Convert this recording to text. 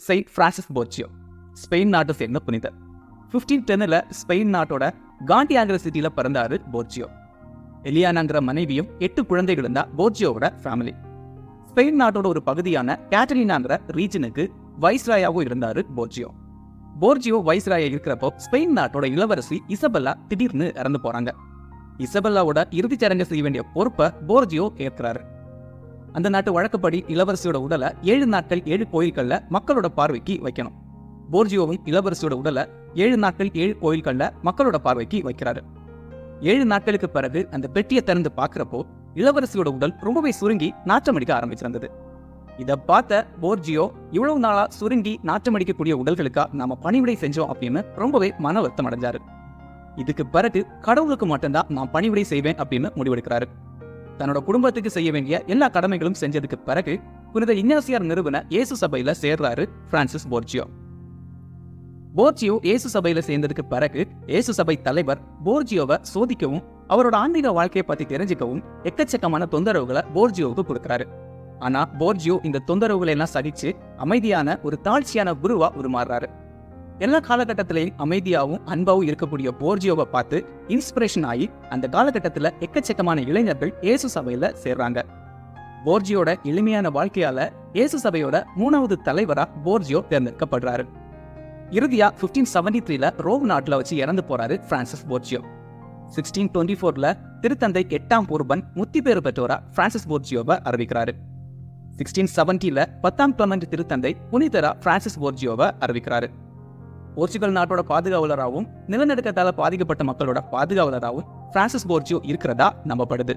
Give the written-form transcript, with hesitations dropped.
Saint Francis போர்ஜியோ, Spain நாட்டை சேர்ந்த புனிதர். 1510 ஸ்பெயின் நாட்டோட காண்டியாங்கிற சிட்டியில பிறந்தாரு போர்ஜியோ. எலியானாங்கிற மனைவியும் 8 குழந்தைகள் இருந்தா போர்ஜியோவோட ஃபேமிலி. ஸ்பெயின் நாட்டோட ஒரு பகுதியான கேட்டலினாங்கிற ரீஜனுக்கு வைஸ்ராயாவும் இருந்தாரு போர்ஜியோ. போர்ஜியோ வைஸ்ராயா இருக்கிறப்போ ஸ்பெயின் நாட்டோட இளவரசி இசபெல்லா திடீர்னு இறந்து போறாங்க. இசபெல்லாவோட இறுதிச் சடங்கு செய்ய வேண்டிய பொறுப்பை போர்ஜியோ ஏற்கிறாரு. அந்த நாட்டு வழக்கப்படி இளவரசியோட உடலை 7 நாட்கள் 7 கோயில்கள்ல மக்களோட பார்வைக்கு வைக்கணும். போர்ஜியோவும் இளவரசியோட உடலை 7 நாட்கள் 7 கோயில்கள்ல மக்களோட பார்வைக்கு வைக்கிறாரு. 7 நாட்களுக்கு பிறகு அந்த பெட்டியை திறந்து பார்க்கிறப்போ இளவரசியோட உடல் ரொம்பவே சுருங்கி நாற்றமடிக்க ஆரம்பிச்சிருந்தது. இதை பார்த்த போர்ஜியோ, இவ்வளவு நாளா சுருங்கி நாற்றமடிக்கக்கூடிய உடல்களுக்கா நாம பணிவிடை செஞ்சோம் அப்படின்னு ரொம்பவே மன வருத்தம் அடைஞ்சாரு. இதுக்கு பிறகு கடவுளுக்கு மட்டும்தான் நான் பணிவிடை செய்வேன் அப்படின்னு முடிவெடுக்கிறாரு. தன்னோட குடும்பத்துக்கு செய்ய வேண்டிய எல்லா கடமைகளும் செஞ்சதுக்கு பிறகு புனித இஞ்ஞாசியார் நிறுவன இயேசு சபையில சேர்றாரு பிரான்சிஸ் போர்ஜியோ. போர்ஜியோ இயேசு சபையில சேர்ந்ததுக்கு பிறகு இயேசு சபை தலைவர் போர்ஜியோவை சோதிக்கவும் அவரோட ஆன்மீக வாழ்க்கையை பத்தி தெரிஞ்சுக்கவும் எக்கச்சக்கமான தொந்தரவுகளை போர்ஜியோவுக்கு கொடுக்கிறாரு. ஆனா போர்ஜியோ இந்த தொந்தரவுகளை எல்லாம் சகிச்சு அமைதியான ஒரு தாழ்ச்சியான குருவா உருமாறுறாரு. எல்லா காலகட்டத்திலையும் அமைதியாகவும் அன்பாவும் இருக்கக்கூடிய போர்ஜியோவை பார்த்து இன்ஸ்பிரேஷன் ஆகி அந்த காலகட்டத்தில் எக்கச்சக்கமான இளைஞர்கள் இயேசு சபையில சேர்றாங்க. போர்ஜியோட எளிமையான வாழ்க்கையால இயேசு சபையோட 3வது தலைவரா போர்ஜியோ தேர்ந்தெடுக்கப்படுறாரு. இறுதியா 1573 ரோம் நாட்டுல வச்சு இறந்து போறாரு பிரான்சிஸ் போர்ஜியோ. 1624 திருத்தந்தை 8ஆம் போர்பன் முத்தி பேறு பெற்றோரா பிரான்சிஸ் போர்ஜியோவை அறிவிக்கிறாரு. 1670 10ஆம் கிளமெண்ட் திருத்தந்தை புனிதரா பிரான்சிஸ் போர்ஜியோவை அறிவிக்கிறாரு. போர்ச்சுகல் நாட்டோட பாதுகாவலராகவும் நிலநடுக்கத்தால பாதிக்கப்பட்ட மக்களோட பாதுகாவலராகவும் பிரான்சிஸ் போர்ஜியோ இருக்கிறதா நம்பப்படுது.